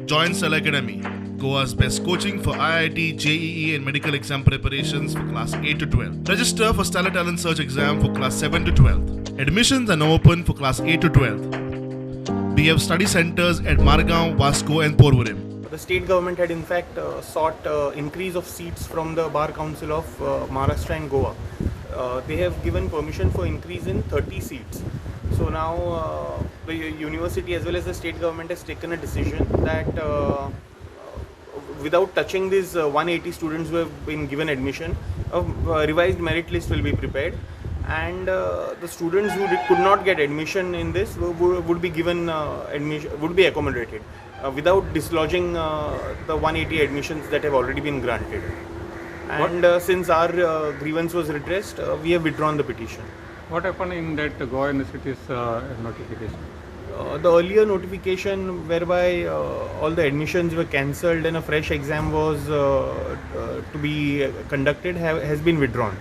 Join Cell Academy, Goa's best coaching for IIT, JEE and medical exam preparations for class 8 to 12. Register for Stellar Talent Search exam for class 7 to 12. Admissions are now open for class 8 to 12. We have study centers at Margao, Vasco and Porvorim. The state government had in fact sought increase of seats from the Bar Council of Maharashtra and Goa. They have given permission for increase in 30 seats. So now the university as well as the state government has taken a decision that without touching these 180 students who have been given admission, a revised merit list will be prepared, and the students who could not get admission in this would be given admission, would be accommodated without dislodging the 180 admissions that have already been granted. And since our grievance was redressed, we have withdrawn the petition. What happened in that Goa University's notification? The earlier notification whereby all the admissions were cancelled and a fresh exam was to be conducted has been withdrawn.